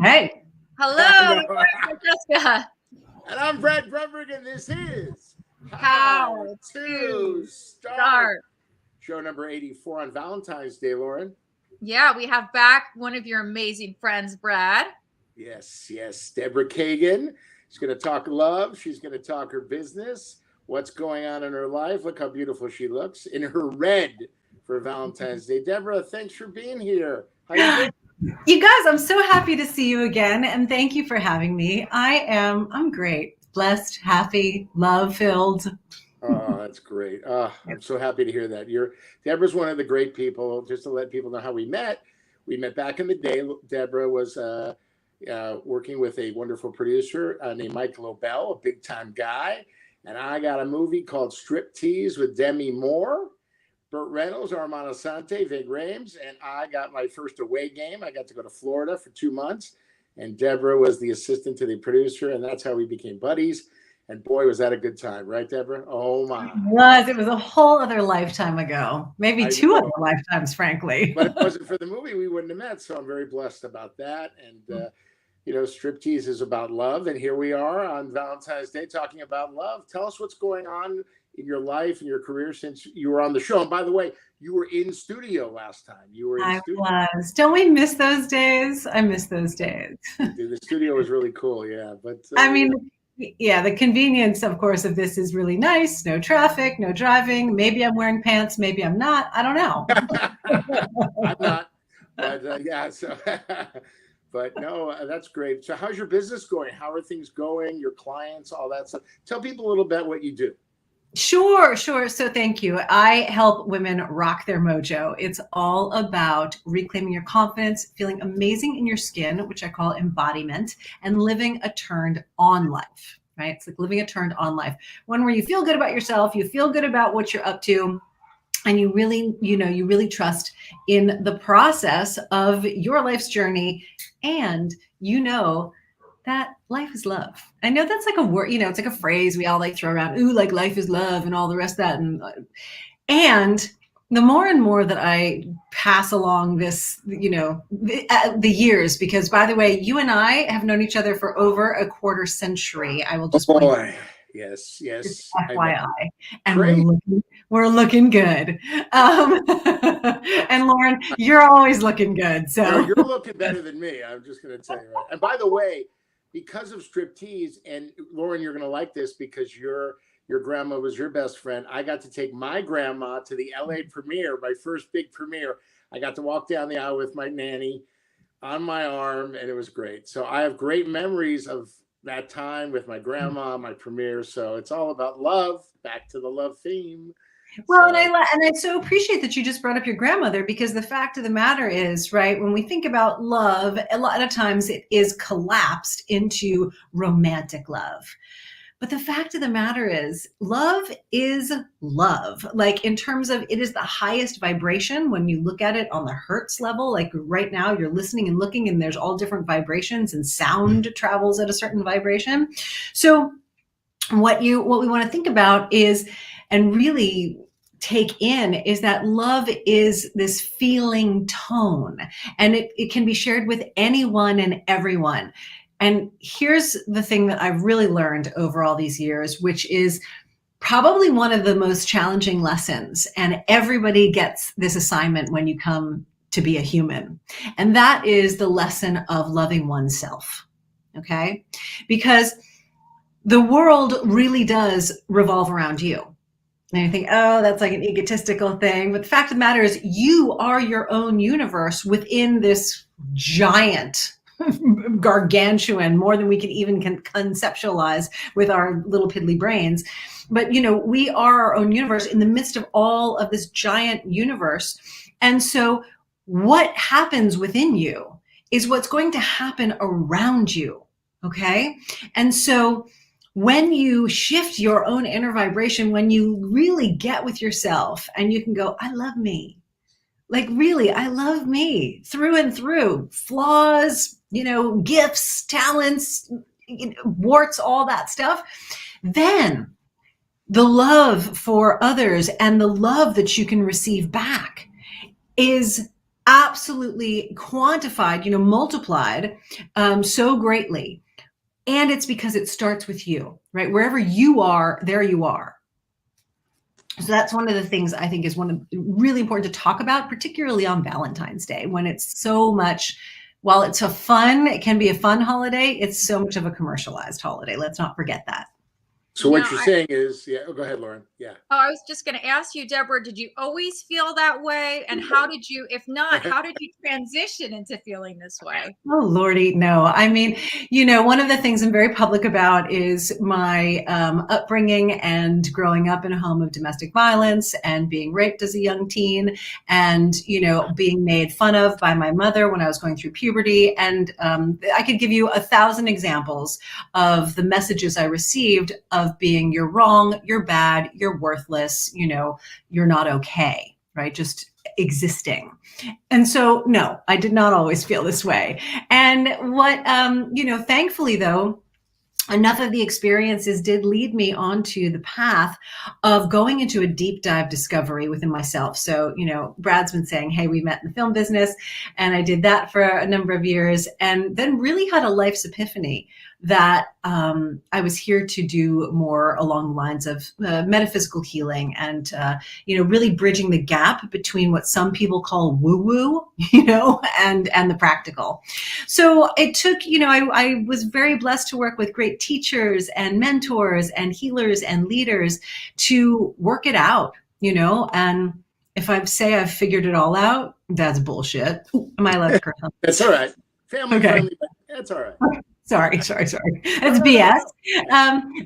Hey. I Hello, know. Lauren Francesca. And I'm Brad Brumberg, and this is How How to to Start. start? Show number 84 on Valentine's Day, Lauren. Yeah, we have back one of your amazing friends, Brad. Yes. Deborah Kagan. She's going to talk love. She's going to talk her business, what's going on in her life. Look how beautiful she looks in her red for Valentine's Day. Deborah, thanks for being here. How you doing? You guys, I'm so happy to see you again, and thank you for having me. I'm great, blessed, happy, love-filled. Oh, that's great. I'm so happy to hear that. Deborah's one of the great people. Just to let people know how we met back in the day. Deborah was working with a wonderful producer named Mike Lobel, a big time guy. And I got a movie called Strip Tease with Demi Moore, Burt Reynolds, Armando Sante, Vig Rhames, and I got my first away game. I got to go to Florida for 2 months, and Deborah was the assistant to the producer, and that's how we became buddies. And boy, was that a good time, right, Deborah? Oh my! It was a whole other lifetime ago, maybe I two other know, lifetimes, frankly. but if it wasn't for the movie, we wouldn't have met. So I'm very blessed about that. And striptease is about love, and here we are on Valentine's Day talking about love. Tell us what's going on in your life and your career since you were on the show. And by the way, you were in studio last time. You were in I studio. was. Don't we miss those days? I miss those days. The studio was really cool, yeah. But I mean, yeah, the convenience, of course, of this is really nice. No traffic, no driving. Maybe I'm wearing pants, maybe I'm not. I don't know. I'm not. But yeah, so but no, that's great. So how's your business going? How are things going? Your clients, all that stuff. Tell people a little bit what you do. Sure. So thank you. I help women rock their mojo. It's all about reclaiming your confidence, feeling amazing in your skin, which I call embodiment, and living a turned on life, right? It's like living a turned on life. One where you feel good about yourself, you feel good about what you're up to, and you really trust in the process of your life's journey, and that life is love. I know that's like a word, it's like a phrase we all like throw around. Ooh, like life is love and all the rest of that. And the more and more that I pass along this, the years, because by the way, you and I have known each other for over a quarter century. I will just point Boy, yes. FYI, and we're looking good. And Lauren, you're always looking good. So You're looking better than me. I'm just going to tell you. Right. And by the way, because of striptease, and Lauren, you're going to like this because your grandma was your best friend. I got to take my grandma to the LA premiere, my first big premiere. I got to walk down the aisle with my nanny on my arm, and it was great. So I have great memories of that time with my grandma, my premiere. So it's all about love. Back to the love theme. Well, and I so appreciate that you just brought up your grandmother, because the fact of the matter is, right, when we think about love, a lot of times it is collapsed into romantic love. But the fact of the matter is, love is love. Like, in terms of, it is the highest vibration when you look at it on the hertz level. Like right now you're listening and looking, and there's all different vibrations, and sound travels at a certain vibration. So what we want to think about is, and really take in, is that love is this feeling tone, and it can be shared with anyone and everyone. And here's the thing that I've really learned over all these years, which is probably one of the most challenging lessons. And everybody gets this assignment when you come to be a human. And that is the lesson of loving oneself. Okay? Because the world really does revolve around you. And you think, oh, that's like an egotistical thing. But the fact of the matter is, you are your own universe within this giant, gargantuan, more than we can even conceptualize with our little piddly brains. But, we are our own universe in the midst of all of this giant universe. And so what happens within you is what's going to happen around you. Okay. And so when you shift your own inner vibration, when you really get with yourself and you can go, I love me. Like, really, I love me through and through. Flaws, gifts, talents, warts, all that stuff. Then the love for others and the love that you can receive back is absolutely quantified, multiplied so greatly. And it's because it starts with you, right? Wherever you are, there you are. So that's one of the things I think is really important to talk about, particularly on Valentine's Day, when it's so much, while it can be a fun holiday, it's so much of a commercialized holiday. Let's not forget that. So what you're saying is, yeah, go ahead, Lauren. Yeah. Oh, I was just going to ask you, Deborah, did you always feel that way? And how did you, if not, how did you transition into feeling this way? Oh, Lordy, no. I mean, one of the things I'm very public about is my upbringing and growing up in a home of domestic violence and being raped as a young teen and, being made fun of by my mother when I was going through puberty. And I could give you 1,000 examples of the messages I received of being, you're wrong, you're bad, you're worthless, you're not okay, right? Just existing. And so, no, I did not always feel this way. And what, thankfully, though, enough of the experiences did lead me onto the path of going into a deep dive discovery within myself. So, Brad's been saying, hey, we met in the film business, and I did that for a number of years, and then really had a life's epiphany that I was here to do more along the lines of metaphysical healing and, really bridging the gap between what some people call woo-woo, and the practical. So it took, I was very blessed to work with great teachers and mentors and healers and leaders to work it out, and if I say I've figured it all out, that's bullshit. Ooh, am I allowed to curse? That's all right. Family friendly, but that's all right. Okay. Sorry. That's BS.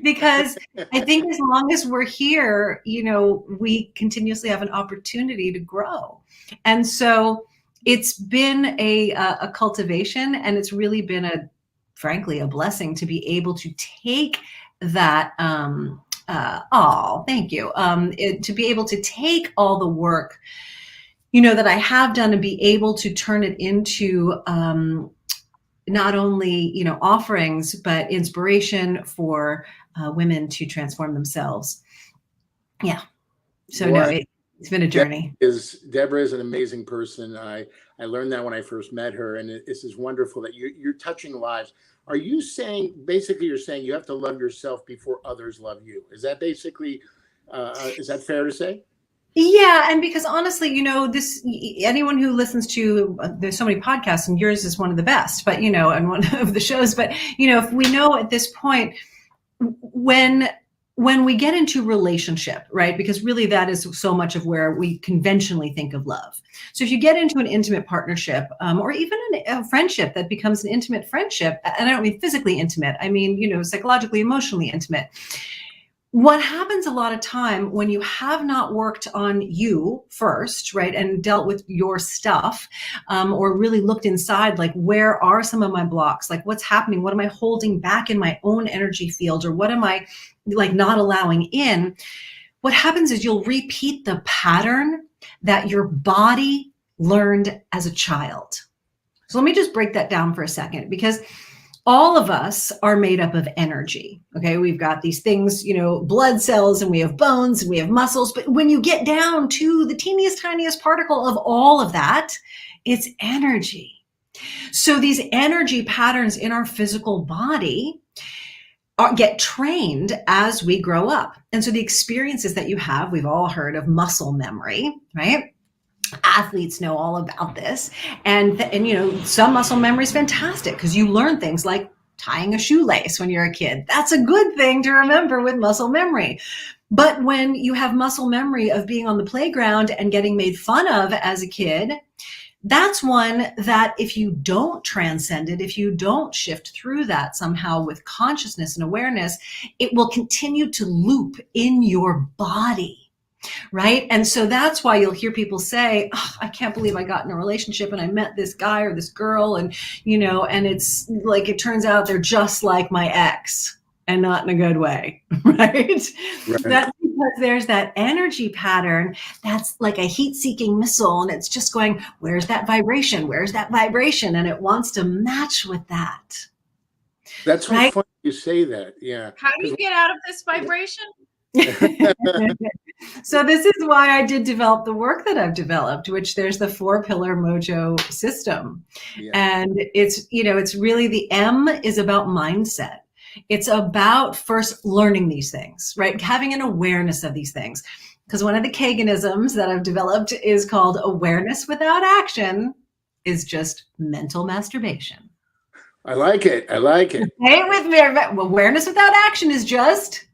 Because I think as long as we're here, we continuously have an opportunity to grow. And so it's been a cultivation, and it's really been frankly, a blessing to be able to take that. Thank you. To be able to take all the work, that I have done and be able to turn it into, not only, offerings, but inspiration for women to transform themselves. Yeah. So it's been a journey. Deborah is an amazing person. I learned that when I first met her, and this is wonderful that you're touching lives. Are you saying, basically you're saying you have to love yourself before others love you? Is that basically, is that fair to say? Yeah. And because honestly, anyone who listens to, there's so many podcasts, and yours is one of the best, but, and one of the shows, but, if we know at this point, when we get into relationship, right? Because really that is so much of where we conventionally think of love. So if you get into an intimate partnership, or even a friendship that becomes an intimate friendship, and I don't mean physically intimate, I mean, psychologically, emotionally intimate. What happens a lot of time when you have not worked on you first, right, and dealt with your stuff, or really looked inside, like, where are some of my blocks? Like, what's happening? What am I holding back in my own energy field? Or what am I not allowing in? What happens is you'll repeat the pattern that your body learned as a child. So let me just break that down for a second, because all of us are made up of energy. Okay. We've got these things, blood cells, and we have bones, and we have muscles. But when you get down to the teeniest, tiniest particle of all of that, it's energy. So these energy patterns in our physical body get trained as we grow up. And so the experiences that you have, we've all heard of muscle memory, right? Athletes know all about this. And some muscle memory is fantastic because you learn things like tying a shoelace when you're a kid. That's a good thing to remember with muscle memory. But when you have muscle memory of being on the playground and getting made fun of as a kid, that's one that if you don't transcend it, if you don't shift through that somehow with consciousness and awareness, it will continue to loop in your body. Right. And so that's why you'll hear people say, oh, I can't believe I got in a relationship and I met this guy or this girl. And, and it's like, it turns out they're just like my ex, and not in a good way. Right. That's because there's that energy pattern that's like a heat seeking missile. And it's just going, where's that vibration? Where's that vibration? And it wants to match with that. That's so funny you say that. Yeah. How do you get out of this vibration? So this is why I did develop the work that I've developed, which there's the 4-pillar mojo system. Yeah. And it's, it's really, the M is about mindset. It's about first learning these things, right? Having an awareness of these things. Because one of the Kaganisms that I've developed is called awareness without action is just mental masturbation. I like it. I like it. Say it with me. Awareness without action is just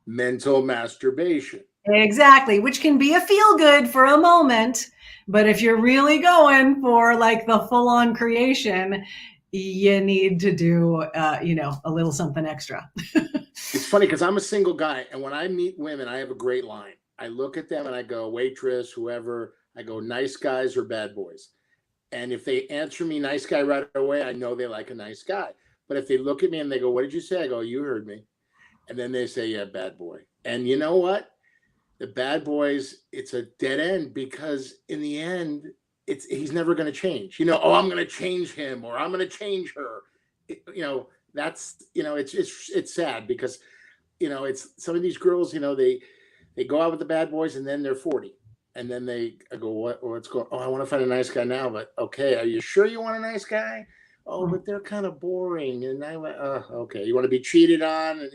mental masturbation. Exactly, which can be a feel good for a moment. But if you're really going for like the full on creation, you need to do, a little something extra. It's funny because I'm a single guy. And when I meet women, I have a great line. I look at them and I go, waitress, whoever, I go, nice guys or bad boys. And if they answer me nice guy right away, I know they like a nice guy. But if they look at me and they go, what did you say? I go, you heard me. And then they say, yeah, bad boy. And you know what? The bad boys, it's a dead end because in the end, he's never going to change. Oh, I'm going to change him or I'm going to change her. It's sad because, it's some of these girls, they go out with the bad boys and then they're 40. And then I go, what's going on? Oh, I want to find a nice guy now, but okay. Are you sure you want a nice guy? Oh, but they're kind of boring. And I went, okay. You want to be cheated on and,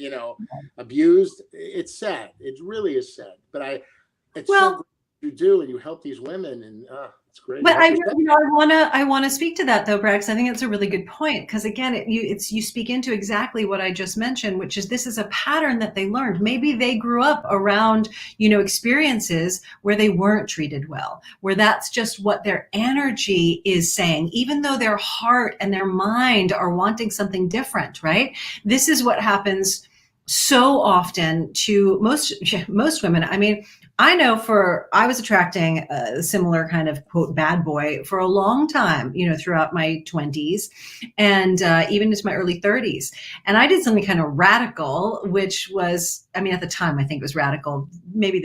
abused? It's sad. It really is sad. But it's so great you do, and you help these women, and it's great. But I want to speak to that though, Brad, because I think it's a really good point. Because again, you speak into exactly what I just mentioned, which is this is a pattern that they learned. Maybe they grew up around, experiences where they weren't treated well, where that's just what their energy is saying, even though their heart and their mind are wanting something different, right? This is what happens so often to most women. I mean, I know I was attracting a similar kind of quote bad boy for a long time, throughout my 20s and even into my early 30s. And I did something kind of radical, which was, at the time, I think it was radical. Maybe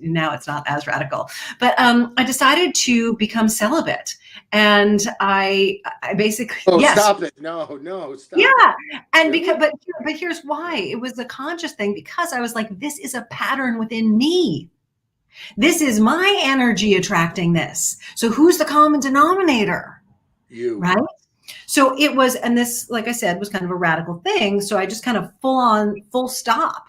now it's not as radical, but I decided to become celibate. And I basically, yes. Stop it. No, stop. Yeah. And but here's why. It was a conscious thing because I was like, this is a pattern within me. This is my energy attracting this. So who's the common denominator? You. Right? So it was, and this, like I said, was kind of a radical thing. So I just kind of full stop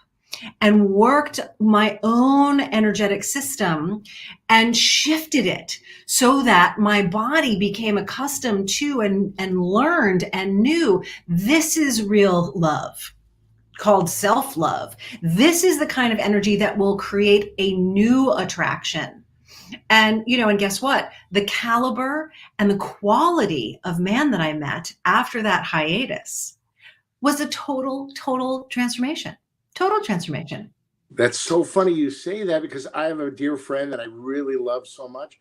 and worked my own energetic system and shifted it so that my body became accustomed to and learned and knew this is real love, called self-love. This is the kind of energy that will create a new attraction. And, and guess what? The caliber and the quality of man that I met after that hiatus was a total transformation. Total transformation. That's so funny you say that because I have a dear friend that I really love so much.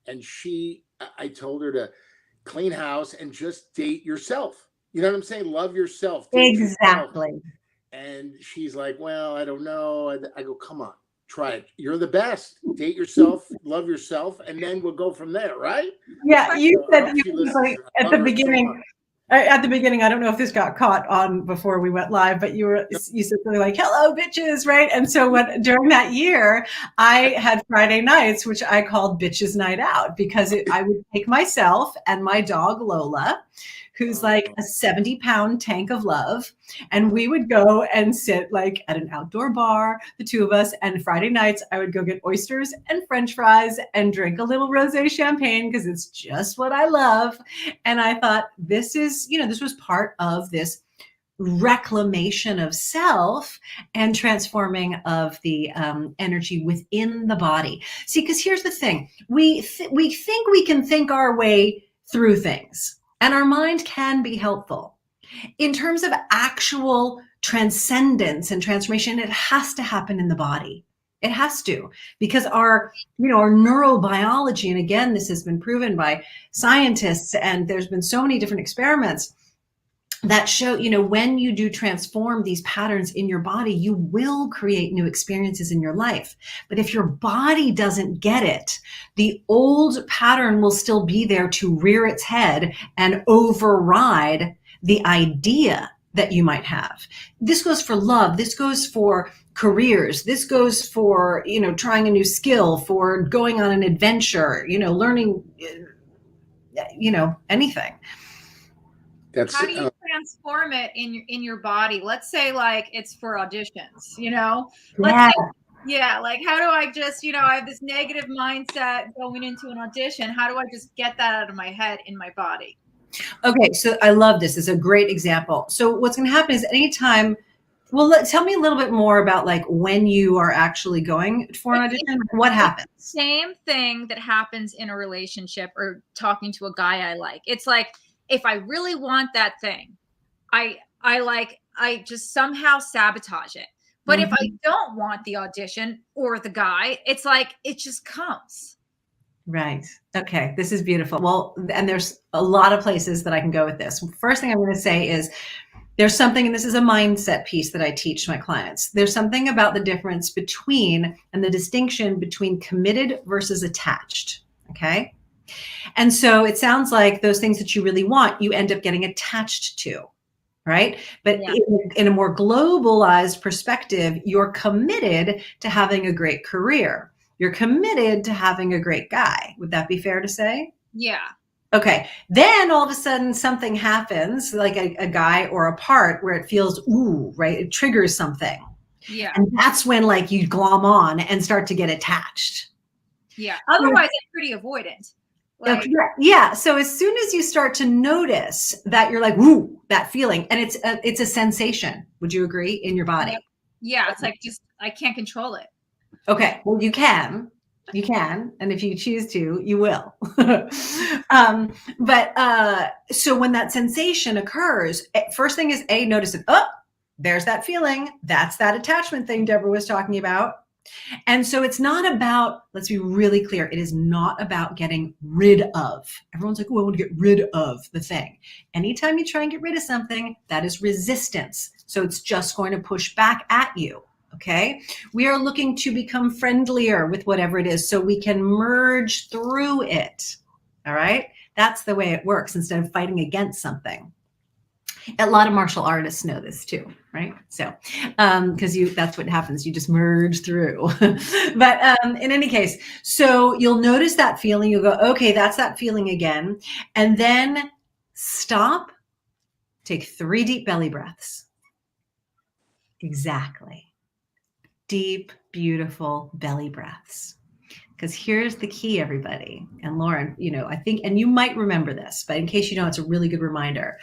And I told her to clean house and just date yourself. You know what I'm saying? Love yourself. Exactly. Yourself. And she's like, well, I don't know. I go, come on, try it. You're the best. Date yourself, love yourself, and then we'll go from there, right? Yeah, you said like at the beginning. At the beginning, I don't know if this got caught on before we went live, but you said something like "Hello, bitches," right? And so during that year, I had Friday nights, which I called "Bitches Night Out" because I would take myself and my dog Lola, who's like a 70-pound tank of love. And we would go and sit like at an outdoor bar, the two of us. And Friday nights, I would go get oysters and French fries and drink a little rosé champagne because it's just what I love. And I thought this was part of this reclamation of self and transforming of the energy within the body. See, because here's the thing. We think we can think our way through things. And our mind can be helpful. In terms of actual transcendence and transformation, it has to happen in the body. It has to, because our neurobiology, and again, this has been proven by scientists, and there's been so many different experiments that show, when you do transform these patterns in your body, you will create new experiences in your life. But if your body doesn't get it, the old pattern will still be there to rear its head and override the idea that you might have. This goes for love. This goes for careers. This goes for, trying a new skill, for going on an adventure, learning, anything. How do you transform it in your body? Let's say like it's for auditions, let's Yeah. say, yeah, like how do I just, I have this negative mindset going into an audition. How do I just get that out of my head in my body? Okay. So I love this. It's a great example. So what's going to happen is anytime, well, tell me a little bit more about like when you are actually going for an audition, what happens? Same thing that happens in a relationship or talking to a guy I like. It's like, if I really want that thing, I just somehow sabotage it. But if I don't want the audition or the guy, it's like it just comes. Right. Okay. This is beautiful. Well, and there's a lot of places that I can go with this. First thing I'm going to say is there's something, and this is a mindset piece that I teach my clients. There's something about the difference between and the distinction between committed versus attached. Okay. And so it sounds like those things that you really want, you end up getting attached to. Right. But in a more globalized perspective, you're committed to having a great career. You're committed to having a great guy. Would that be fair to say? Yeah. Okay. Then all of a sudden something happens, like a guy or a part where it feels, ooh, right? It triggers something. Yeah. And that's when like you glom on and start to get attached. Yeah. Otherwise, it's pretty avoidant. Like, yeah. So as soon as you start to notice that you're like, woo, that feeling, and it's a sensation. Would you agree in your body? Yeah. It's like, just, I can't control it. Okay. Well, you can. And if you choose to, you will. So when that sensation occurs, first thing is notice it. Oh, there's that feeling. That's that attachment thing Deborah was talking about. And so it's not about, let's be really clear, it is not about getting rid of. Everyone's like, oh, I want to get rid of the thing. Anytime you try and get rid of something, that is resistance. So it's just going to push back at you. Okay. We are looking to become friendlier with whatever it is so we can merge through it. All right. That's the way it works instead of fighting against something. A lot of martial artists know this too, right? So, because that's what happens. You just merge through. But in any case, so you'll notice that feeling. You'll go, okay, that's that feeling again. And then stop, take 3 deep belly breaths. Exactly. Deep, beautiful belly breaths. Because here's the key, everybody. And Lauren, I think, and you might remember this, but in case you don't, it's a really good reminder.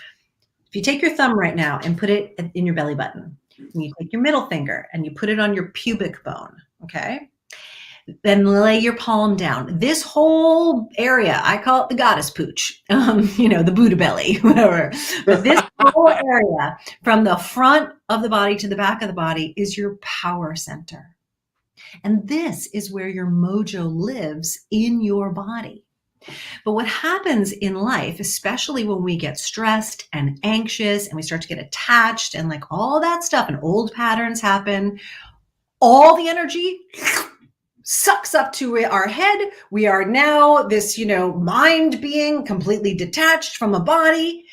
If you take your thumb right now and put it in your belly button, and you take your middle finger and you put it on your pubic bone, okay? Then lay your palm down. This whole area, I call it the goddess pooch, the Buddha belly, whatever. But this whole area from the front of the body to the back of the body is your power center. And this is where your mojo lives in your body. But what happens in life, especially when we get stressed and anxious and we start to get attached and like all that stuff and old patterns happen, all the energy sucks up to our head. We are now this, mind being completely detached from a body,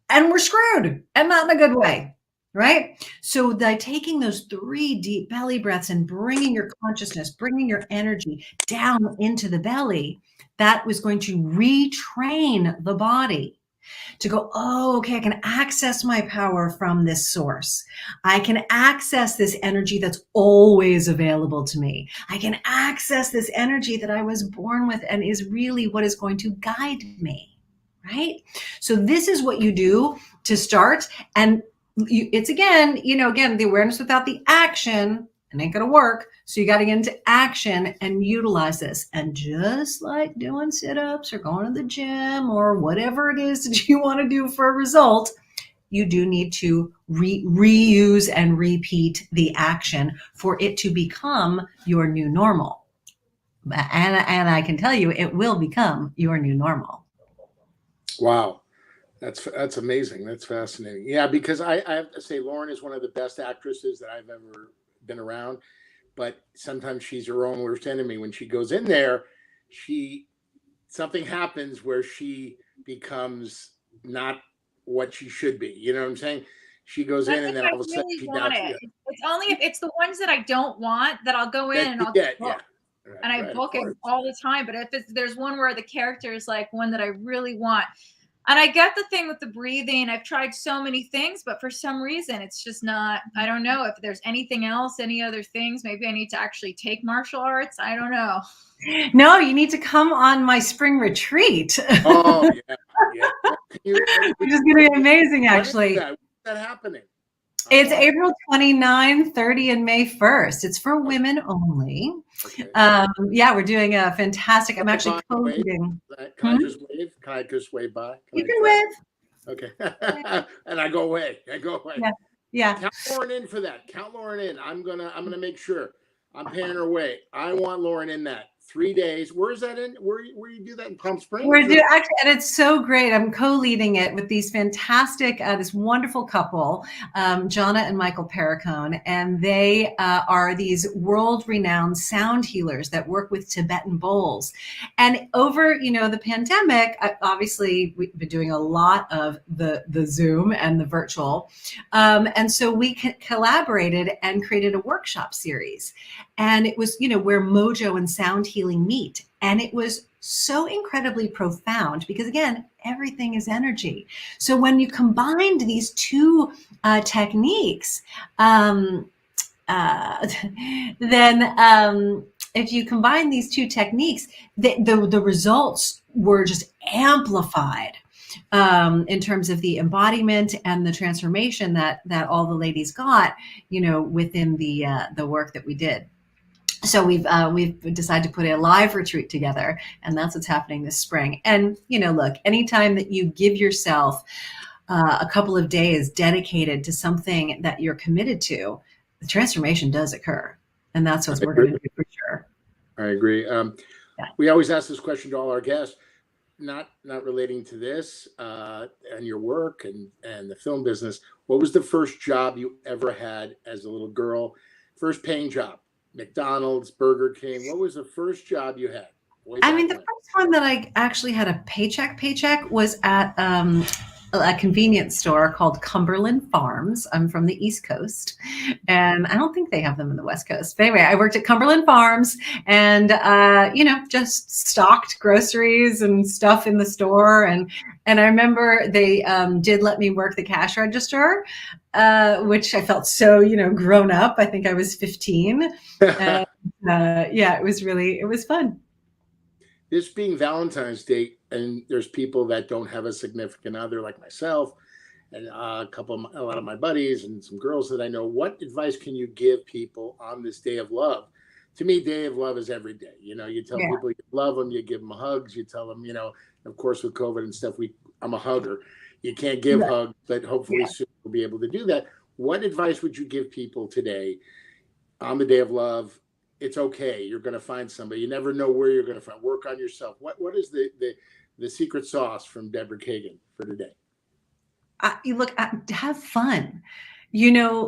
and we're screwed, and not in a good way. Right? So by taking those 3 deep belly breaths and bringing your consciousness, bringing your energy down into the belly, that was going to retrain the body to go, oh, okay, I can access my power from this source. I can access this energy that's always available to me. I can access this energy that I was born with and is really what is going to guide me, right? So this is what you do to start. And it's again, the awareness without the action, it ain't going to work. So you got to get into action and utilize this. And just like doing sit-ups or going to the gym or whatever it is that you want to do for a result, you do need to reuse and repeat the action for it to become your new normal. And I can tell you, it will become your new normal. Wow. That's amazing. That's fascinating. Yeah, because I have to say, Lauren is one of the best actresses that I've ever been around. But sometimes she's her own worst enemy. When she goes in there, something happens where she becomes not what she should be. You know what I'm saying? She goes in and then all of a sudden she doubts. It's only if it's the ones that I don't want that I'll go in That and you I'll get, book. yeah. Right, And I right, of book it course. all the time. But if there's one where the character is like one that I really want, and I get the thing with the breathing. I've tried so many things, but for some reason, it's just not. I don't know if there's anything else, any other things. Maybe I need to actually take martial arts. I don't know. No, you need to come on my spring retreat. Oh yeah, yeah. Well, Which is going to be amazing, when is actually. that? When's that happening? It's April 29, 30, and May 1st. It's for women only. Okay. Yeah, we're doing a fantastic. I'm Can I actually buy and wave? co-leading. Can I just wave? Can I just wave by? You can wave. Okay. And I go away. I go away. Yeah. Yeah. Count Lauren in for that. Count Lauren in. I'm gonna make sure. I'm paying her way. I want Lauren in that 3 days. Where is that in? Where you do that in Palm Springs? We're actually, and it's so great. I'm co-leading it with these fantastic, this wonderful couple, Jonna and Michael Perricone, and they are these world-renowned sound healers that work with Tibetan bowls. And over, the pandemic, obviously we've been doing a lot of the Zoom and the virtual, and so we collaborated and created a workshop series, and it was, where mojo and sound healing meet. And it was so incredibly profound because, again, everything is energy. So when you combined these two techniques, then if you combine these two techniques, the results were just amplified in terms of the embodiment and the transformation that all the ladies got, within the work that we did. So we've decided to put a live retreat together, and that's what's happening this spring. And look, anytime that you give yourself a couple of days dedicated to something that you're committed to, the transformation does occur, and that's what we're going to do for sure. I agree. We always ask this question to all our guests, not relating to this and your work and the film business. What was the first job you ever had as a little girl? First paying job? McDonald's, Burger King. What was the first job you had? The first one that I actually had a paycheck was at a convenience store called Cumberland Farms. I'm from the East Coast, and I don't think they have them in the West Coast. But anyway, I worked at Cumberland Farms and, just stocked groceries and stuff in the store. And I remember they did let me work the cash register, which I felt so, grown up. I think I was 15. And, it was fun. This being Valentine's Day, and there's people that don't have a significant other like myself, and a lot of my buddies and some girls that I know. What advice can you give people on this day of love? To me, day of love is every day. You tell people you love them, you give them hugs, you tell them, of course with COVID and stuff, I'm a hugger. You can't give hugs, but hopefully soon we'll be able to do that. What advice would you give people today on the day of love? It's okay. You're going to find somebody. You never know where you're going to find. Work on yourself. What is the secret sauce from Deborah Kagan for today? Have fun. I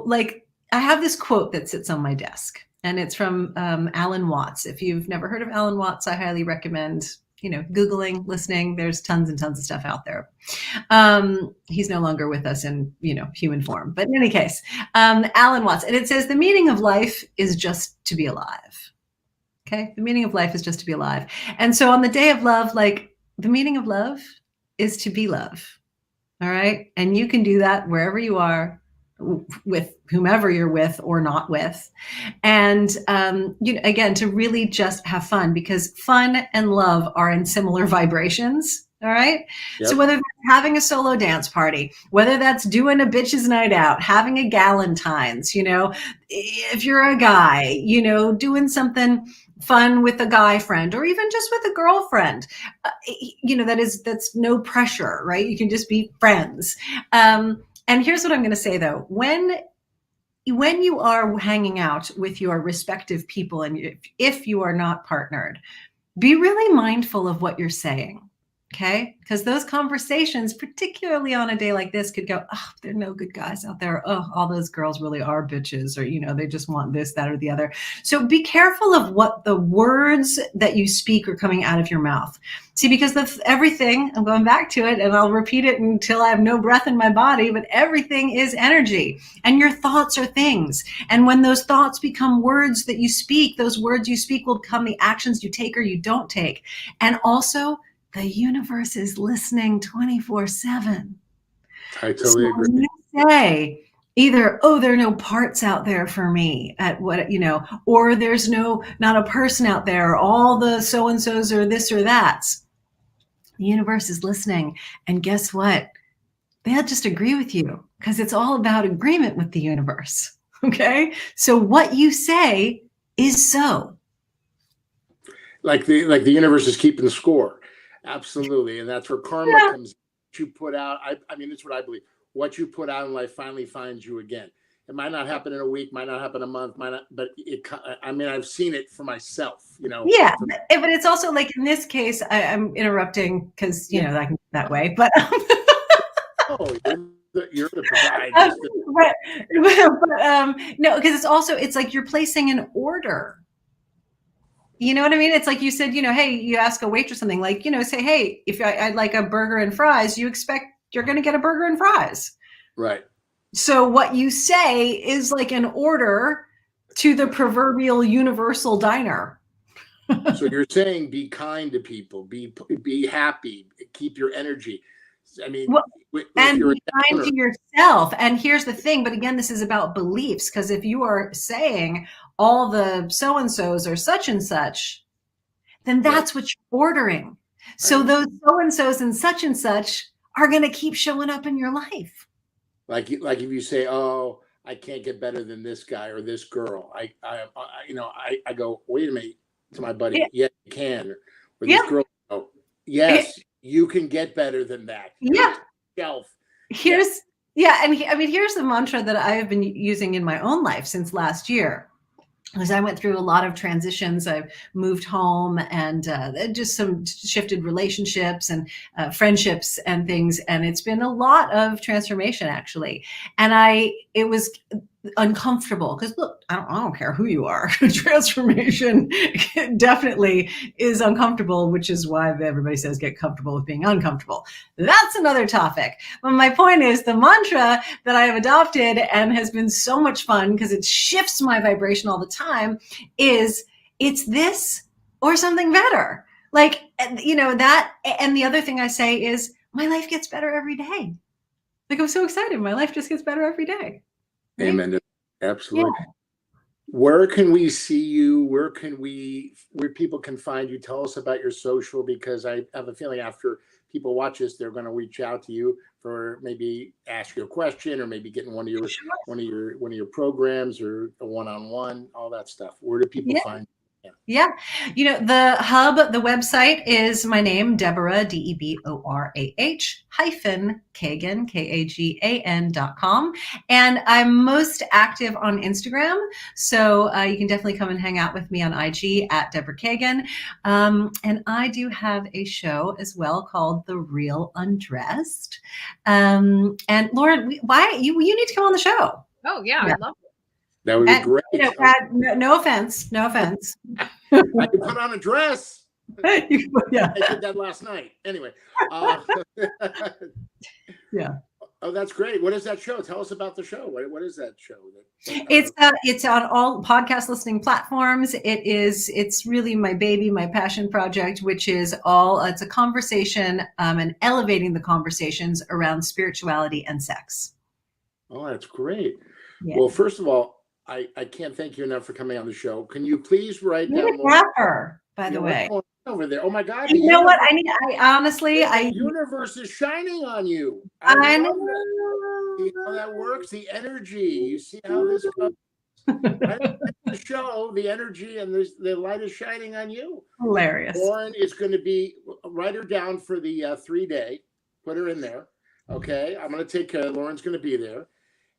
have this quote that sits on my desk, and it's from Alan Watts. If you've never heard of Alan Watts, I highly recommend, Googling, listening. There's tons and tons of stuff out there. He's no longer with us in, human form. But in any case, Alan Watts, and it says, the meaning of life is just to be alive. Okay. The meaning of life is just to be alive. And so on the day of love, the meaning of love is to be love. All right. And you can do that wherever you are, with whomever you're with or not with. And, again, to really just have fun, because fun and love are in similar vibrations. All right. Yep. So whether that's having a solo dance party, whether that's doing a bitches night out, having a Valentines, if you're a guy, doing something fun with a guy friend, or even just with a girlfriend, that's no pressure, right? You can just be friends. And here's what I'm going to say, though. When you are hanging out with your respective people, and if you are not partnered, be really mindful of what you're saying. Okay. Because those conversations, particularly on a day like this, could go, oh, there are no good guys out there. Oh, all those girls really are bitches, or, they just want this, that, or the other. So be careful of what the words that you speak are coming out of your mouth. See, because everything, I'm going back to it and I'll repeat it until I have no breath in my body, but everything is energy and your thoughts are things. And when those thoughts become words that you speak, those words you speak will become the actions you take or you don't take. And also, the universe is listening 24/7. I So totally agree. when you say either, oh, there are no parts out there for me at what, or there's not a person out there, all the so-and-sos are this or that. The universe is listening. And guess what? They'll just agree with you because it's all about agreement with the universe. Okay. So what you say is so. Like the universe is keeping the score. Absolutely. And that's where karma comes. What you put out. I mean, that's what I believe. What you put out in life finally finds you again. It might not happen in a week, might not happen a month, might not, but I've seen it for myself, Yeah. But it's also like in this case, I'm interrupting because, I can that way, but. Oh, you're the provide. No, because it's like you're placing an order. You know what I mean? It's like you said, hey, you ask a waitress something like, say, hey, if I'd like a burger and fries, you expect you're going to get a burger and fries. Right. So what you say is like an order to the proverbial universal diner. So you're saying be kind to people, be happy, keep your energy. I mean, and be kind to yourself. And here's the thing, but again, this is about beliefs, because if you are saying all the so-and-sos are such and such, then that's what you're ordering. So those so-and-sos and such are going to keep showing up in your life. Like if you say, oh, I can't get better than this guy or this girl. I go, wait a minute, to my buddy. Yeah, you can. Or this girl, oh, yes, you can get better than that. Yeah. Here's the mantra that I have been using in my own life since last year. Because I went through a lot of transitions. I've moved home and just some shifted relationships and friendships and things. And it's been a lot of transformation, actually. And it was uncomfortable because look, I don't care who you are. Transformation definitely is uncomfortable, which is why everybody says get comfortable with being uncomfortable. That's another topic. But my point is the mantra that I have adopted and has been so much fun because it shifts my vibration all the time is it's this or something better. Like, that. And the other thing I say is my life gets better every day. Like, I'm so excited. My life just gets better every day. Right? Amen. Absolutely. Yeah. Where can we see you? Where people can find you? Tell us about your social, because I have a feeling after people watch this, they're going to reach out to you for maybe ask you a question or maybe getting one of your programs or a one-on-one, all that stuff. Where do people find you? Yeah. The hub, the website is my name, Deborah, DEBORAH -Kagan, KAGAN.com. And I'm most active on Instagram. So you can definitely come and hang out with me on IG at Deborah Kagan. And I do have a show as well called The Real Undressed. And Lauren, you need to come on the show. Oh, yeah. I'd love it. That would be great. No offense. No offense. I can put on a dress. Yeah. I did that last night. Anyway. Yeah. Oh, that's great. What is that show? Tell us about the show. What is that show? It's on all podcast listening platforms. It's really my baby, my passion project, which is it's a conversation and elevating the conversations around spirituality and sex. Oh, that's great. Yeah. Well, first of all, I can't thank you enough for coming on the show. Can you please write down more? Rapper, by the way. Over there. Oh my God. You know what? The universe is shining on you. I know. See how that works? The energy. You see how this goes? The show, the energy, and the light is shining on you. Hilarious. Lauren is going to be, write her down for the 3-day. Put her in there. Okay. I'm going to take care. Lauren's going to be there.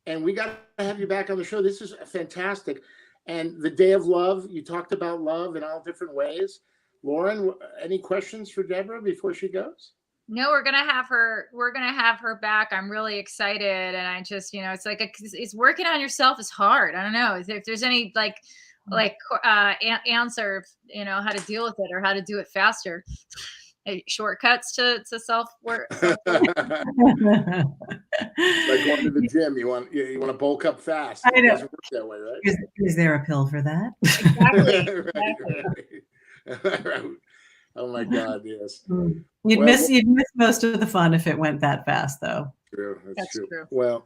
And we got to have you back on the show. This is fantastic. And the Day of Love, you talked about love in all different ways. Lauren, any questions for Deborah before she goes? No, we're gonna have her. We're gonna have her back. I'm really excited, and I just, it's like it's working on yourself is hard. I don't know if there's any answer, how to deal with it or how to do it faster. Shortcuts to self work. Like going to the gym, you want to bulk up fast. It doesn't work that way, right? Is there a pill for that? Exactly. Right. Oh my God, yes. You'd miss most of the fun if it went that fast, though. True. That's true. Well,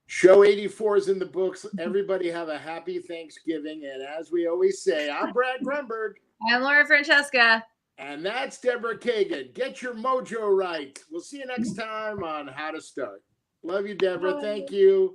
show 84 is in the books. Everybody have a happy Thanksgiving. And as we always say, I'm Brad Grunberg. I'm Laura Francesca. And that's Deborah Kagan. Get your mojo right. We'll see you next time on How to Start. Love you, Deborah. Thank you.